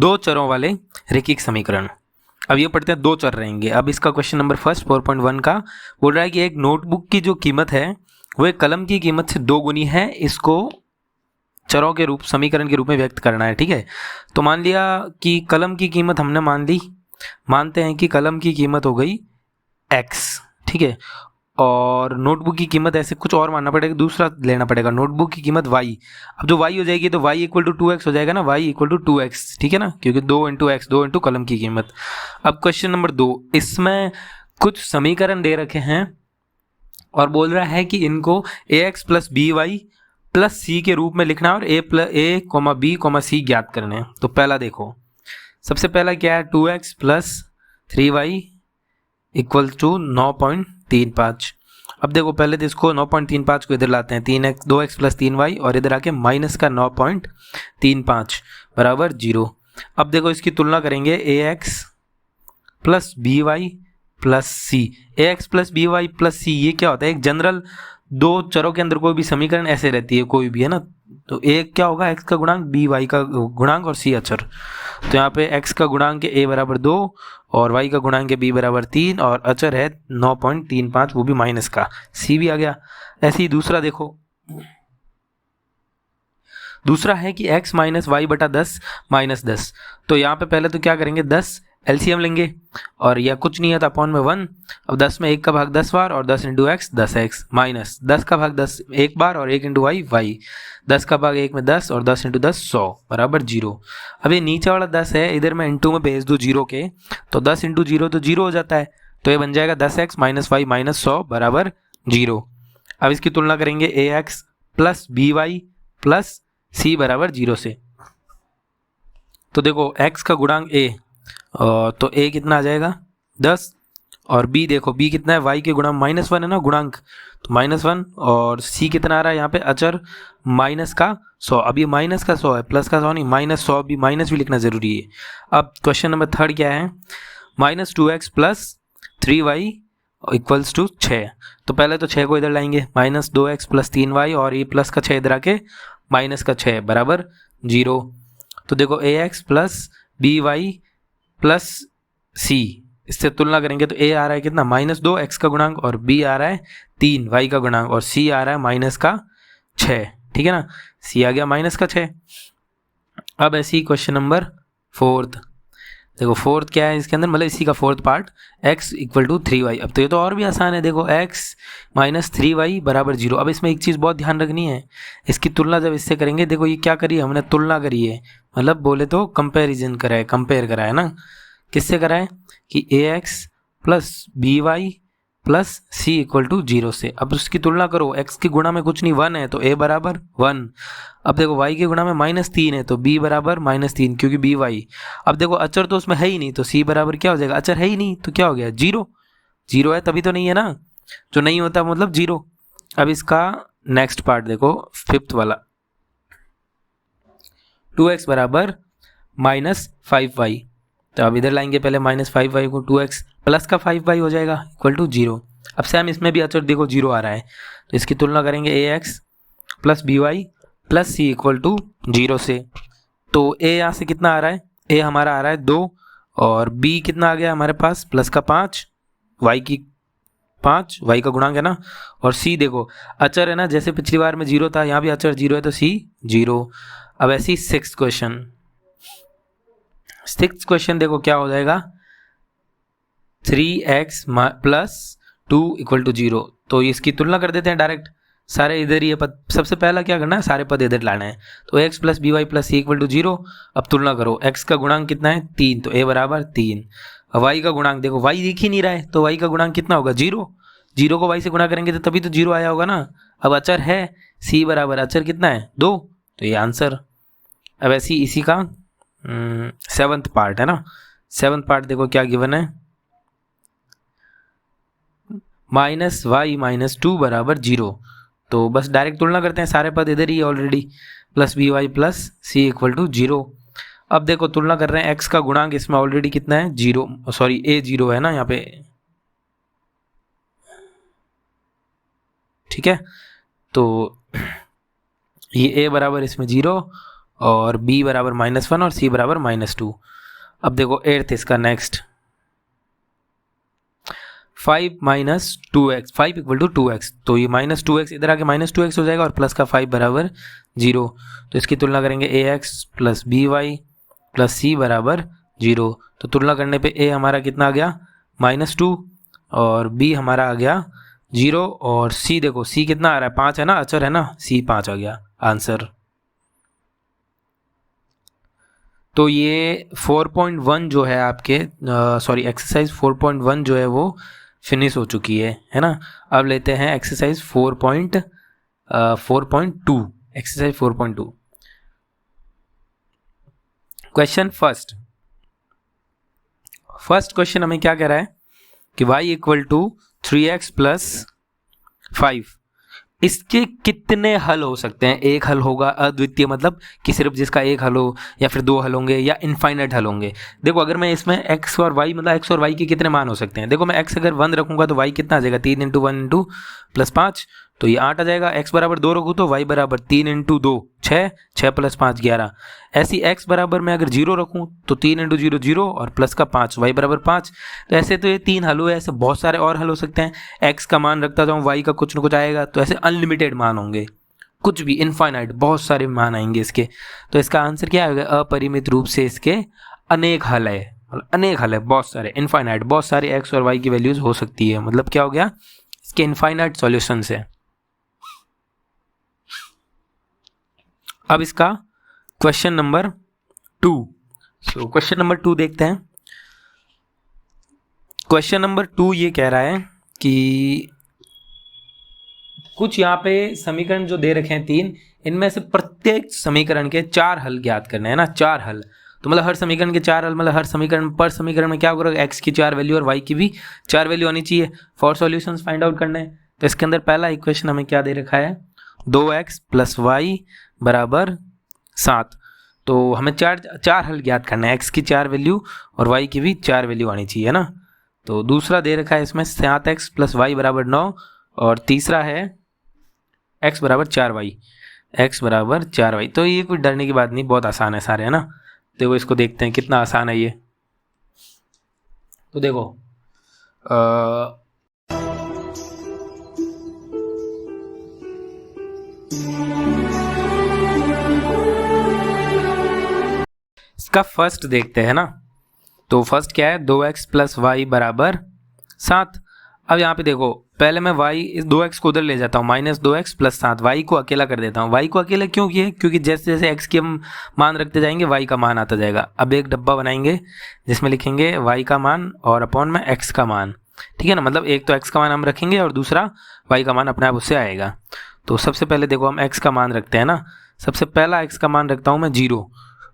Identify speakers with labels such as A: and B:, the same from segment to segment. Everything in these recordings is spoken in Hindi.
A: दो चरों वाले रैखिक समीकरण। अब ये पढ़ते हैं, दो चर रहेंगे। अब इसका क्वेश्चन नंबर फर्स्ट 4.1 का बोल रहा है कि एक नोटबुक की जो कीमत है वो एक कलम की कीमत से 2 गुनी है, इसको चरों के रूप समीकरण के रूप में व्यक्त करना है। ठीक है, तो मान लिया कि कलम की कीमत हमने मानते हैं कि कलम की कीमत हो गई x। ठीक है, और नोटबुक की कीमत ऐसे कुछ और मानना पड़ेगा, दूसरा लेना पड़ेगा, नोटबुक की कीमत y। अब जो y हो जाएगी तो y इक्वल टू 2x हो जाएगा ना, y इक्वल टू 2x। ठीक है ना, क्योंकि 2 इंटू एक्स, 2 इंटू कलम की कीमत। अब क्वेश्चन नंबर 2, इसमें कुछ समीकरण दे रखे हैं और बोल रहा है कि इनको ax plus b y plus c के रूप में लिखना है और a comma b comma c ज्ञात करने हैं। तो पहला देखो, सबसे पहला क्या है, 2x plus 3y equal to 9.35। अब देखो पहले तो इसको 9.35 को इधर लाते हैं, 3x 2x प्लस 3y और इधर आके माइनस का 9.35 बराबर 0। अब देखो इसकी तुलना करेंगे, ax plus b y plus c. ax plus b y plus c ये क्या होता है, एक जनरल दो चरों के अंदर कोई भी समीकरण ऐसे रहती है, कोई भी है ना, तो एक क्या होगा, x का गुणांक बी वाई का गुणांक और सी अचर। तो यहाँ पे x का गुणांक है a बराबर 2 और y का गुणांक है b बराबर 3 और अचर है 9.35, वो भी माइनस का, c भी आ गया। ऐसे ही दूसरा देखो, दूसरा है कि x माइनस वाई बटा 10 माइनस 10। तो यहाँ पे पहले तो क्या करेंगे, 10 एलसीएम लेंगे और यह कुछ नहीं है तो अपॉन में 1। अब 10 में 1 का भाग 10 बार और 10 इंटू एक्स 10x माइनस 10 का भाग 10 एक बार और 1 इंटू वाई वाई, 10 का भाग 1 में 10 और 10 इंटू 10 100 बराबर 0। अब ये नीचे वाला 10 है, इधर मैं इंटू में भेज दूँ 0 के, तो 10 इंटू 0 तो 0 हो जाता है, तो ये बन जाएगा 10x माइनस वाई माइनस 100 बराबर 0। अब इसकी तुलना करेंगे ax plus b y plus c बराबर 0 से। तो देखो x का गुणांक a, तो a कितना आ जाएगा 10 और b देखो b कितना है, y के गुणांक -1 है ना गुणांक, तो -1 और c कितना आ रहा है यहाँ पे अचर माइनस का 100। अब ये माइनस का 100 है, प्लस का 100 नहीं, -100 भी, माइनस भी लिखना जरूरी है। अब क्वेश्चन नंबर थर्ड क्या है, -2x plus 3y equals to 6। तो पहले तो 6 को इधर लाएंगे, -2x प्लस 3y और ये प्लस का 6 इधर आके माइनस का 6 बराबर 0। तो देखो ax plus b y plus c, इससे तुलना करेंगे तो a आ रहा है कितना, -2 x का गुणांक और b आ रहा है 3 y का गुणांक और c आ रहा है माइनस का 6। ठीक है ना, c आ गया माइनस का 6। अब ऐसे ही क्वेश्चन नंबर फोर्थ देखो, फोर्थ क्या है इसके अंदर, मतलब इसी का fourth part, x equal to 3y। अब तो ये तो और भी आसान है, देखो x माइनस 3y बराबर 0। अब इसमें एक चीज़ बहुत ध्यान रखनी है, इसकी तुलना जब इससे करेंगे, देखो ये क्या करी हमने, तुलना करी है, मतलब बोले तो कंपेरिजन करा है, कंपेयर करा है ना, किससे करा है कि ax plus b y plus c equal to 0 से। अब उसकी तुलना करो, x की गुणा में कुछ नहीं 1 है तो a बराबर 1। अब देखो y के गुणा में -3 है तो b बराबर -3 क्योंकि बी वाई। अब देखो अचर तो उसमें है ही नहीं तो c बराबर क्या हो जाएगा, अचर है ही नहीं तो क्या हो गया 0। 0 है तभी तो नहीं है ना, जो नहीं होता मतलब 0। अब इसका नेक्स्ट पार्ट देखो, फिफ्थ वाला, 2x बराबर -5y। तो अब इधर लाएंगे पहले -5y को, 2x प्लस का 5y हो जाएगा इक्वल टू 0। अब सेम इसमें भी अचर देखो 0 आ रहा है, तो इसकी तुलना करेंगे ax plus b y plus c equal to 0 से। तो a यहाँ से कितना आ रहा है, a हमारा आ रहा है 2 और b कितना आ गया हमारे पास, प्लस का 5 y की 5 y का गुणांक है ना, और c देखो अचर है ना, जैसे पिछली बार में 0 था यहाँ भी अचर 0 है तो c 0। अब ऐसे ही सिक्स्थ क्वेश्चन देखो क्या हो जाएगा, 3x प्लस 2 इक्वल टू 0। तो इसकी तुलना कर देते हैं डायरेक्ट, सारे इधर ही है पद, सबसे पहला क्या करना है, सारे पद इधर लाना है। तो x plus b y plus c equal to 0। अब तुलना करो, x का गुणांक कितना है 3 तो a बराबर 3। y का गुणांक देखो, y दिख ही नहीं रहा है तो y का गुणांक कितना होगा 0। 0 को y से गुणा करेंगे तो तभी तो 0 आया होगा ना। अब अचर है c बराबर अचर कितना है 2, तो ये आंसर। अब ऐसे ही इसी का सेवंथ पार्ट है ना, सेवंथ पार्ट देखो क्या गिवन है, -y माइनस 2 बराबर 0। तो बस डायरेक्ट तुलना करते हैं, सारे पद इधर ही already, plus b y plus c equal to 0। अब देखो तुलना कर रहे हैं, x का गुणांक इसमें ऑलरेडी कितना है 0, सॉरी a 0 है ना यहाँ पे, ठीक है। तो ये a बराबर इसमें 0 और b बराबर -1 और c बराबर -2। अब देखो एट्थ इसका नेक्स्ट 5 - 2x, 5 = 2x, तो ये -2x इधर आके -2x हो जाएगा और प्लस का 5 बराबर 0। तो इसकी तुलना करेंगे ax plus by plus c बराबर 0। तो तुलना करने पे a हमारा कितना आ गया -2 और b हमारा आ गया 0 और c देखो c कितना आ रहा है 5 है ना, अचर है ना, c 5 आ गया आंसर। तो ये 4.1 जो है आपके सॉरी एक्सरसाइज 4.1 जो है वो फिनिश हो चुकी है ना। अब लेते हैं exercise 4.2 exercise 4.2। Question first question हमें क्या कह रहा है कि y = 3x + 5, इसके कितने हल हो सकते हैं। एक हल होगा अद्वितीय, मतलब कि सिर्फ जिसका एक हल हो, या फिर दो हल होंगे, या इनफाइनाइट हल होंगे। देखो अगर मैं इसमें x और y मतलब x और y के कितने मान हो सकते हैं। देखो मैं x अगर 1 रखूंगा तो y कितना आ जाएगा 3 × 1 × +5, तो ये 8 आ जाएगा। x बराबर 2 रखूँ तो y बराबर 3 × 2 6, 6 + 5 11। ऐसी x बराबर मैं अगर 0 रखूँ तो 3 × 0 0 और प्लस का 5, y बराबर 5। तो ऐसे तो ये 3 हल हुए, ऐसे बहुत सारे और हल हो सकते हैं। x का मान रखता जाऊँ y का कुछ न कुछ आएगा, तो ऐसे अनलिमिटेड मान होंगे, कुछ भी इनफाइनाइट बहुत सारे मान आएंगे इसके। तो इसका आंसर क्या आएगा, अपरिमित रूप से इसके अनेक हल है, अनेक हल है, बहुत सारे इनफाइनाइट, बहुत सारे x और y की वैल्यूज हो सकती है। मतलब क्या हो गया, इसके इनफाइनाइट सॉल्यूशंस है। अब इसका question number 2, so question number 2 देखते हैं। क्वेश्चन नंबर 2 ये कह रहा है कि कुछ यहाँ पे समीकरण जो दे रखे हैं 3, इनमें से प्रत्येक समीकरण के 4 हल ज्ञात करने हैं ना, 4 हल। तो मतलब हर समीकरण के 4 हल, मतलब हर समीकरण पर समीकरण में क्या होगा, x की 4 वैल्यू और y की भी 4 वैल्यू आनी चाहिए। फॉर सॉल्यूशंस फाइंड आउट करने हैं। तो इसके अंदर पहला इक्वेशन हमें क्या दे रखा है, 2x + y = 7। तो हमें चार हल ज्ञात करना है, x की 4 वैल्यू और y की भी 4 वैल्यू आनी चाहिए ना। तो दूसरा दे रखा है इसमें 7x + y = 9, और तीसरा है x = 4y, x = 4y। तो ये कुछ डरने की बात नहीं, बहुत आसान है सारे, है ना। देखो इसको देखते हैं कितना आसान है ये। तो देखो इसका फर्स्ट देखते हैं ना। तो फर्स्ट क्या है, 2x + y = 7। अब यहाँ पे देखो पहले मैं इस 2x को उधर ले जाता हूँ, -2x + 7, y को अकेला कर देता हूँ। y को अकेला क्यों किए, क्योंकि जैसे जैसे x के हम मान रखते जाएंगे y का मान आता जाएगा। अब एक डब्बा बनाएंगे जिसमें लिखेंगे y का मान और अपॉन में x का मान, ठीक है ना। मतलब एक तो x का मान हम रखेंगे और दूसरा y का मान अपने आप उससे आएगा। तो सबसे पहले देखो हम x का मान रखते हैं ना। सबसे पहला x का मान रखता हूँ मैं 0।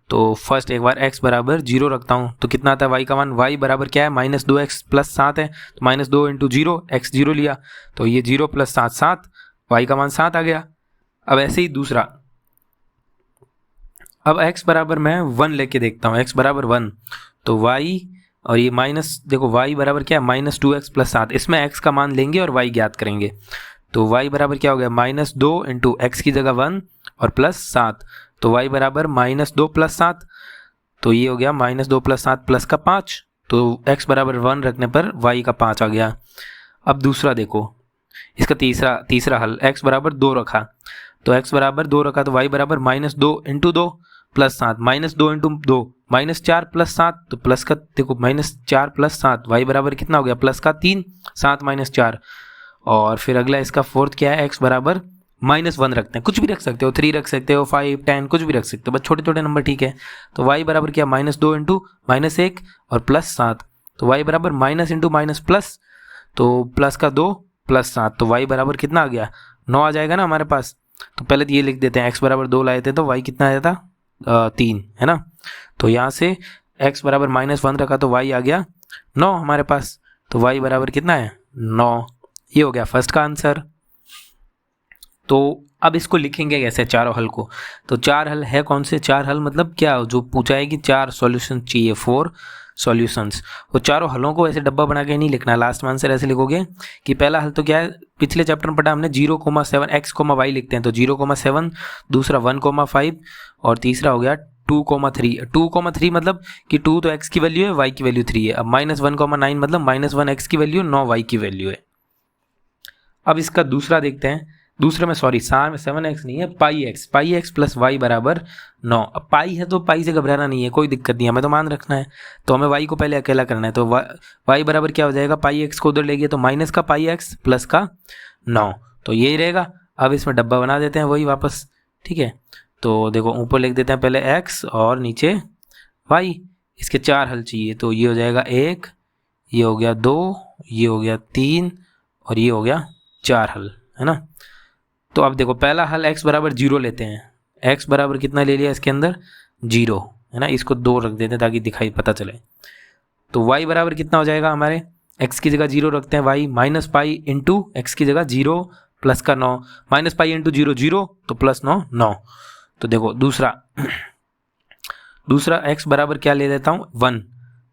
A: तो फर्स्ट एक बार x = 0 रखता हूँ, तो कितना आता है y का मान, y बराबर क्या है -2x + 7 है, तो -2 × 0, x 0 लिया, तो ये 0 + 7 7, y का मान 7 आ गया। अब ऐसे ही दूसरा, अब x बराबर मैं 1 लेके देखता हूँ, x = 1, तो y और ये माइनस, देखो y बराबर क्या है -2x + 7, इसमें x का मान लेंगे और y ज्ञात करेंगे। तो y बराबर क्या हो गया, -2 × x की जगह 1 और +7, तो y बराबर -2 + 7, तो ये हो गया -2 + 7 प्लस का 5, तो x बराबर 1 रखने पर y का 5 आ गया। अब दूसरा देखो, इसका तीसरा हल, x बराबर 2 रखा, तो x बराबर 2 रखा तो y बराबर -2 × 2 + 7, -2 × 2 -4 + 7, तो प्लस का देखो -4 + 7, y बराबर कितना हो गया प्लस का 3, 7 - 4। और फिर अगला इसका फोर्थ क्या है, x बराबर -1 रखते हैं, कुछ भी रख सकते हो, 3 रख सकते हो, 5 10 कुछ भी रख सकते हो, बस छोटे छोटे नंबर, ठीक है। तो y बराबर क्या, -2 × -1 और +7, तो y बराबर माइनस इंटू माइनस प्लस, तो प्लस का 2 + 7, तो y बराबर कितना आ गया 9 आ जाएगा ना हमारे पास। तो पहले तो ये लिख देते हैं, x बराबर 2 लाए थे तो y कितना आया था 3, है ना। तो यहाँ से x बराबर -1 रखा तो y आ गया 9 हमारे पास, तो y बराबर कितना है 9। ये हो गया फर्स्ट का आंसर। तो अब इसको लिखेंगे कैसे चारों हल को, तो 4 हल है कौन से, 4 हल मतलब क्या, जो पूछा है कि 4 सॉल्यूशन चाहिए, 4 सॉल्यूशंस। वो चारों हलों को ऐसे डब्बा बना के नहीं लिखना, लास्ट में आंसर ऐसे लिखोगे कि पहला हल तो क्या है, पिछले चैप्टर में पढ़ा हमने 0,7 x,y लिखते हैं तो 0,7, दूसरा 1,5 और तीसरा हो गया 2,3। 2,3 मतलब कि 2 तो x की वैल्यू है, y की वैल्यू 3 है। अब -1,9 मतलब -1 x की वैल्यू, 9 y की वैल्यू है। अब इसका दूसरा देखते हैं। दूसरे में सॉरी 7x नहीं है, पाई एक्स प्लस वाई बराबर 9। अब पाई है तो पाई से घबराना नहीं है, कोई दिक्कत नहीं है, हमें तो मान रखना है। तो हमें वाई को पहले अकेला करना है। तो वाई बराबर क्या हो जाएगा, पाई एक्स को उधर ले गया तो माइनस का पाई एक्स प्लस का 9, तो यही रहेगा। अब इसमें डब्बा बना देते हैं वही वापस, ठीक है। तो देखो ऊपर लिख देते हैं पहले x और नीचे y। इसके 4 हल चाहिए, तो ये हो जाएगा 1, ये हो गया 2, ये हो गया 3 और ये हो गया 4 हल, है ना। तो अब देखो पहला हल x बराबर 0 लेते हैं। x बराबर कितना ले लिया इसके अंदर, 0, है ना। इसको 2 रख देते हैं ताकि दिखाई पता चले। तो y बराबर कितना हो जाएगा हमारे, x की जगह 0 रखते हैं, y minus pi into x की जगह 0 प्लस का 9, माइनस पाई इंटू 0 0 तो प्लस 9 9। तो देखो दूसरा x बराबर क्या ले लेता हूँ 1,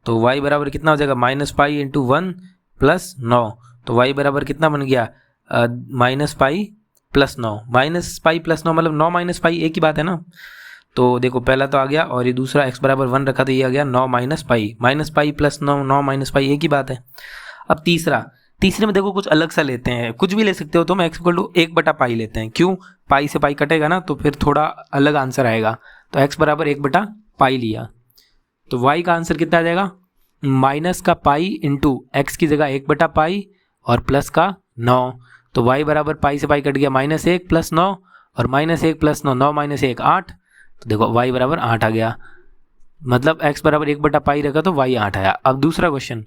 A: तो y बराबर कितना हो जाएगा माइनस पाई इंटू 1 प्लस 9। तो y बराबर कितना बन गया, minus pi plus 9। Minus pi plus 9 मतलब 9 माइनस पाई एक ही बात है ना। तो देखो पहला तो आ गया और ये दूसरा x बराबर 1 रखा तो ये आ गया 9 minus pi plus 9, 9 minus pi एक ही बात है। अब तीसरे में देखो कुछ अलग सा लेते हैं, कुछ भी ले सकते हो तुम, x इक्वल टू 1/पाई लेते हैं। क्यों, पाई से पाई कटेगा ना तो फिर थोड़ा अलग आंसर आएगा। तो x बराबर 1/पाई लिया, तो y का आंसर कितना आ जाएगा, माइनस का पाई इंटू एक्स की जगह 1/पाई और प्लस का 9। तो y बराबर पाई से पाई कट गया -1 प्लस 9 और -1 प्लस 9, 9 माइनस 1 8। तो देखो y बराबर 8 आ गया, मतलब x बराबर 1/पाई रखा तो y 8 आया। अब दूसरा क्वेश्चन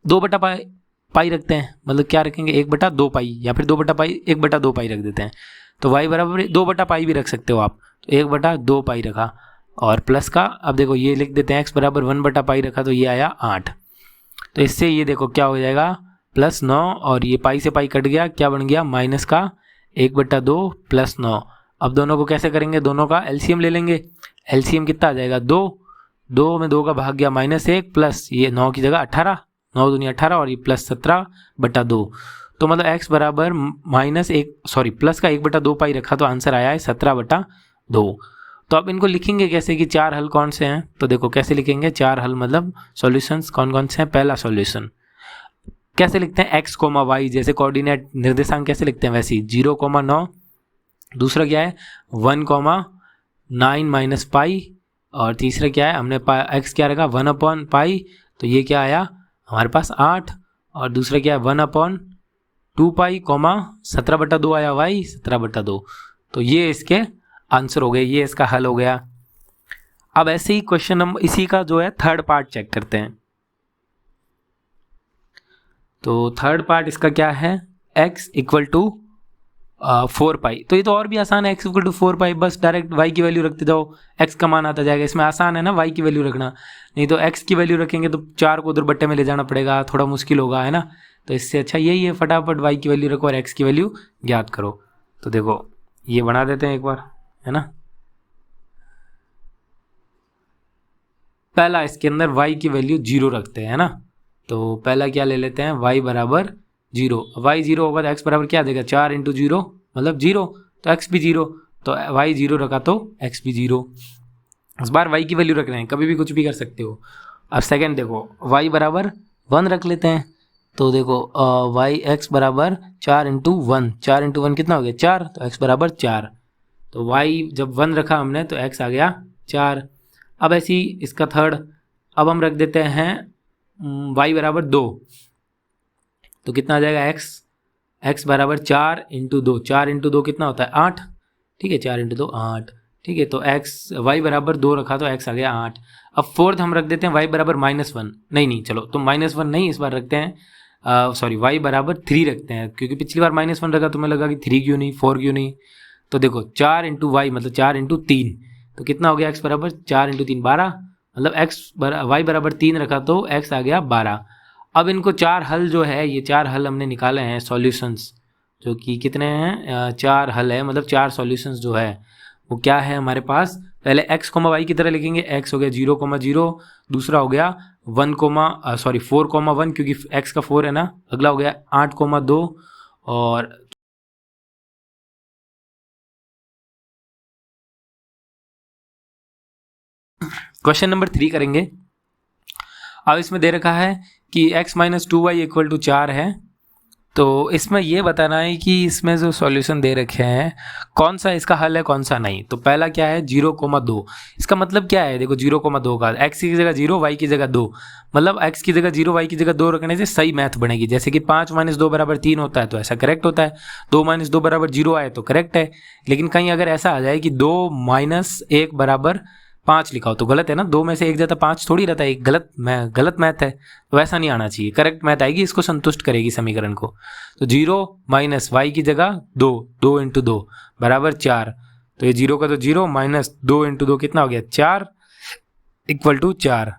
A: 2/पाई रखते हैं, मतलब क्या रखेंगे 1/2पाई या फिर 2/पाई 1/2पाई रख देते हैं। तो y बराबर 2/पाई भी रख सकते हो आप, तो 1/2पाई रखा और प्लस का, अब देखो ये लिख देते हैं x बराबर 1/पाई रखा तो ये आया 8। तो इससे ये देखो क्या हो जाएगा प्लस 9 और ये पाई से पाई कट गया, क्या बन गया माइनस का 1/2 प्लस 9। अब दोनों को कैसे करेंगे, दोनों का एलसीएम ले लेंगे। एलसीएम कितना आ जाएगा 2, 2 में 2 का भाग गया -1 प्लस ये 9 की जगह 18, 9 दूनी 18 और ये प्लस 17/2। तो मतलब x बराबर प्लस का 1/2 पाई रखा तो आंसर आया है 17/2। तो अब इनको लिखेंगे कैसे कि 4 हल कौन से हैं, तो देखो कैसे लिखेंगे 4 हल मतलब सॉल्यूशंस कौन कौन से हैं। पहला सॉल्यूशन कैसे लिखते हैं, x, y जैसे कोऑर्डिनेट निर्देशांक कैसे लिखते हैं वैसे ही 0,9। दूसरा क्या है 1,9 माइनस पाई और तीसरा क्या है हमने x क्या रखा 1/पाई, तो ये क्या आया हमारे पास 8। और दूसरा क्या है 1/2पाई, 17/2 आया y 17/2। तो ये इसके आंसर हो गए, ये इसका हल हो गया। अब ऐसे ही क्वेश्चन नंबर इसी का जो है थर्ड पार्ट चेक करते हैं। तो थर्ड पार्ट इसका क्या है, x इक्वल टू 4पाई। तो ये तो और भी आसान है, x इक्वल टू 4पाई, बस डायरेक्ट y की वैल्यू रखते जाओ, x का मान आता जाएगा। इसमें आसान है ना y की वैल्यू रखना, नहीं तो x की वैल्यू रखेंगे तो 4 को उधर बट्टे में ले जाना पड़ेगा, थोड़ा मुश्किल होगा, है ना। तो इससे अच्छा यही है, फटाफट y की वैल्यू रखो और x की वैल्यू ज्ञात करो। तो देखो ये बना देते हैं एक बार, है ना। पहला इसके अंदर y की वैल्यू 0 रखते हैं, है ना। तो पहला क्या ले लेते हैं y बराबर 0। y 0 होगा तो x बराबर क्या देगा 4 इंटू 0 मतलब 0, तो x भी 0, तो y 0 रखा तो x भी 0। इस बार y की वैल्यू रख रहे हैं, कभी भी कुछ भी कर सकते हो। अब सेकंड देखो y बराबर 1 रख लेते हैं। तो देखो y x बराबर 4 इंटू 1, 4 इंटू 1 कितना हो गया 4, तो x बराबर 4। तो y जब 1 रखा हमने तो x आ गया 4। अब ऐसे ही इसका थर्ड, अब हम रख देते हैं y बराबर 2, तो कितना आ जाएगा x बराबर 4 इंटू 2, 4 इंटू 2 कितना होता है 8, ठीक है 4 इंटू 2 8, ठीक है। तो y बराबर 2 रखा तो x आ गया 8। अब फोर्थ हम रख देते हैं y बराबर -1, नहीं चलो तो -1 नहीं, इस बार रखते हैं सॉरी y बराबर 3 रखते हैं, क्योंकि पिछली बार -1 रखा तो मैं लगा कि 3 क्यों नहीं 4 क्यों नहीं। तो देखो 4 इंटू y मतलब 4 इंटू 3, तो कितना हो गया x बराबर 4 इंटू 3 12, मतलब y बराबर 3 रखा तो x आ गया 12। अब इनको 4 हल जो है, ये 4 हल हमने निकाले हैं सॉल्यूशंस, जो कि कितने हैं 4 हल है, मतलब 4 सॉल्यूशंस जो है वो क्या है हमारे पास। पहले x, y की तरह लिखेंगे, x हो गया 0,0, दूसरा हो गया 4,1 क्योंकि x का 4 है ना, अगला हो गया 8,2 और क्वेश्चन नंबर 3 करेंगे। अब इसमें दे रखा है कि x minus 2y equal to 4 है। तो इसमें ये बताना है कि इसमें जो सॉल्यूशन दे रखे हैं कौन सा इसका हल है कौन सा नहीं। तो पहला क्या है 0,2। इसका मतलब क्या है, देखो 0,2 का x की जगह 0 y की जगह 2, मतलब x की जगह 0 y की जगह 2 रखने से सही मैथ बनेगी। जैसे कि 5 माइनस 2 बराबर 3 होता है तो ऐसा करेक्ट होता है, 2 माइनस 2 बराबर 0 आए तो करेक्ट है। लेकिन कहीं अगर ऐसा आ जाए कि 2 माइनस 1 बराबर 5 लिखा हो तो गलत है ना, 2 में से 1 जाता 5 थोड़ी रहता है, एक गलत मैथ है। तो ऐसा नहीं आना चाहिए, करेक्ट मैथ आएगी, इसको संतुष्ट करेगी समीकरण को। तो 0 माइनस वाई की जगह 2, 2 इंटू 2 बराबर 4। तो ये 0 का तो 0 माइनस 2 इंटू 2 कितना हो गया 4 इक्वल टू 4।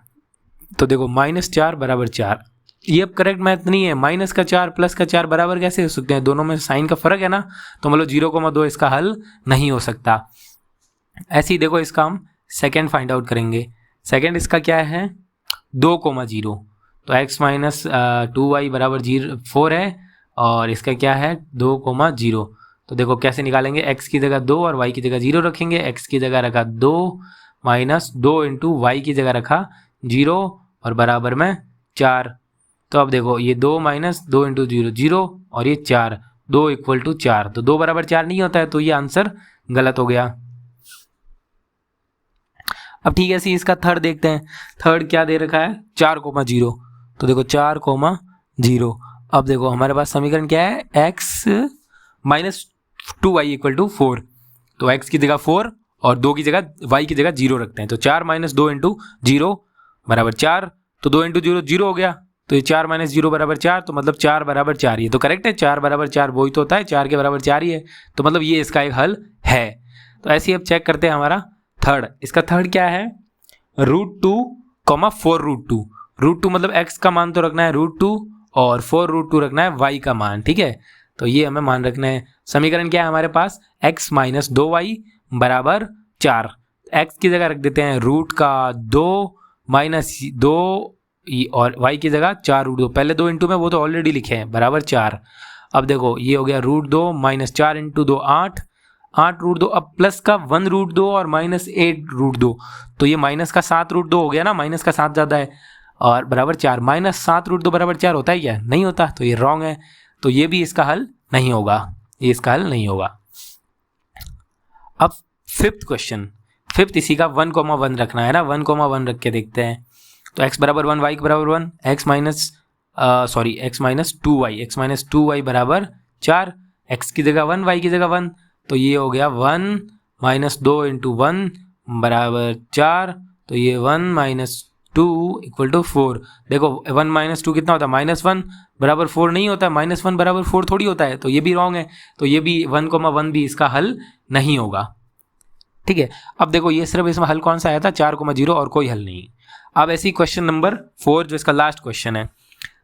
A: तो देखो माइनस 4 बराबर 4। ये अब करेक्ट मैथ नहीं है, माइनस का 4 प्लस का 4 बराबर कैसे हो सकते हैं, दोनों में साइन का फर्क है ना। तो मतलब 0,2 इसका हल नहीं हो सकता। ऐसे ही देखो इसका हम सेकेंड फाइंड आउट करेंगे। सेकेंड इसका क्या है 2,0। तो x माइनस 2y बराबर 4 है और इसका क्या है 2,0। तो देखो कैसे निकालेंगे, x की जगह 2 और y की जगह 0 रखेंगे। x की जगह रखा 2 माइनस 2 इंटू वाई की जगह रखा 0 और बराबर में 4। तो अब देखो ये 2 माइनस 2 इंटू 0 0 और ये 4, 2 इक्वल टू 4। तो 2 बराबर 4 नहीं होता है, तो ये आंसर गलत हो गया। अब ठीक है, इसका थर्ड देखते हैं। थर्ड क्या दे रखा है 4,0। तो देखो 4,0। अब देखो हमारे पास समीकरण क्या है x minus 2y equal to 4। तो x की जगह 4 और 2 की जगह y की जगह 0 रखते हैं। तो 4 माइनस 2 इंटू 0 बराबर 4। तो 2 इंटू 0 0 हो गया। तो ये 4 माइनस 0 बराबर 4, तो मतलब 4 बराबर 4। ये तो करेक्ट है, 4 बराबर 4 वही तो होता है, 4 के बराबर 4 ही है। तो मतलब ये इसका एक हल है। तो ऐसे ही अब चेक करते हैं हमारा थर्ड। इसका थर्ड क्या है √2, 4√2। √2 मतलब x का मान तो रखना है √2 और 4√2 रखना है y का मान, ठीक है। तो ये हमें मान रखना है। समीकरण क्या है हमारे पास x माइनस 2y बराबर 4। x की जगह रख देते हैं रूट का 2 माइनस 2 और y की जगह 4√2। पहले 2 इंटू में वो तो ऑलरेडी लिखे हैं बराबर 4। अब देखो ये हो गया √2 माइनस 4 इंटू 2 8, 8√2। अब प्लस का 1√2 और माइनस 8√2। तो ये माइनस का 7√2 हो गया ना, माइनस का 7 ज़्यादा है और बराबर 4। माइनस 7√2 बराबर 4 होता है क्या, नहीं होता। तो ये रॉन्ग है, तो ये भी इसका हल नहीं होगा, ये इसका हल नहीं होगा। अब फिफ्थ क्वेश्चन, फिफ्थ इसी का 1,1 रखना है ना, 1,1 रख के देखते हैं। तो x बराबर 1 y बराबर 1, x minus 2y, x minus 2y बराबर 4। x की जगह 1 y की जगह 1। तो ये हो गया 1 माइनस 2 इंटू 1 बराबर 4। तो ये 1 माइनस 2 इक्वल टू 4। देखो 1 माइनस 2 कितना होता है -1 बराबर 4 नहीं होता है, -1 बराबर 4 थोड़ी होता है। तो ये भी रॉन्ग है, तो ये भी 1,1 भी इसका हल नहीं होगा, ठीक है। अब देखो ये सिर्फ इसमें हल कौन सा आया था 4,0 और कोई हल नहीं। अब ऐसी क्वेश्चन नंबर 4 जो इसका लास्ट क्वेश्चन है।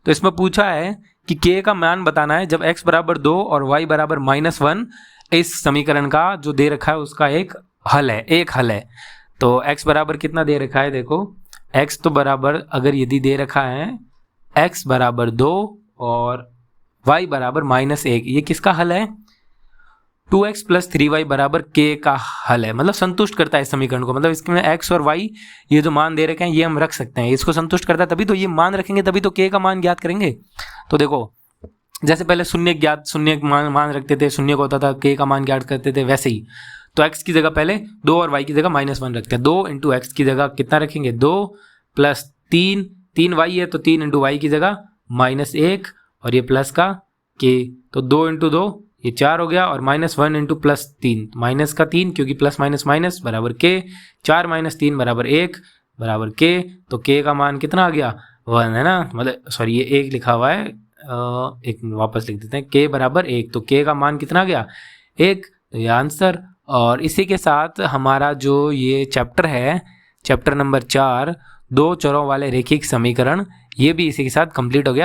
A: तो इसमें पूछा है कि k का मान बताना है जब x बराबर 2 और y बराबर -1 इस समीकरण का जो दे रखा है उसका एक हल है। तो x बराबर कितना दे रखा है, देखो x तो बराबर अगर यदि दे रखा है x बराबर 2 और y बराबर -1, ये किसका हल है 2x प्लस 3y बराबर k का हल है। मतलब संतुष्ट करता है इस समीकरण को, मतलब इसमें x और y ये जो मान दे रखे हैं ये हम रख सकते हैं, इसको संतुष्ट करता है तभी तो ये मान रखेंगे, तभी तो k का मान ज्ञात करेंगे। तो देखो जैसे पहले शून्य मान रखते थे, शून्य को होता था k का मान ज्ञात करते थे, वैसे ही तो x की जगह पहले 2 और y की जगह -1 रखते हैं। 2 इंटू एक्स की जगह कितना रखेंगे 2 प्लस 3 y है तो 3 इंटू वाई की जगह -1 और ये प्लस का k। तो 2 इंटू 2 ये 4 हो गया और -1 इंटू प्लस 3 माइनस का 3 क्योंकि प्लस माइनस माइनस बराबर k। 4 माइनस 3 बराबर 1 बराबर k। तो k का मान कितना आ गया 1 है ना, मतलब सॉरी ये 1 लिखा हुआ है, एक वापस लिख देते हैं k बराबर 1। तो k का मान कितना आ गया 1, तो ये आंसर। और इसी के साथ हमारा जो ये चैप्टर है चैप्टर नंबर 4 दो चरों वाले रैखिक समीकरण, ये भी इसी के साथ कंप्लीट हो गया।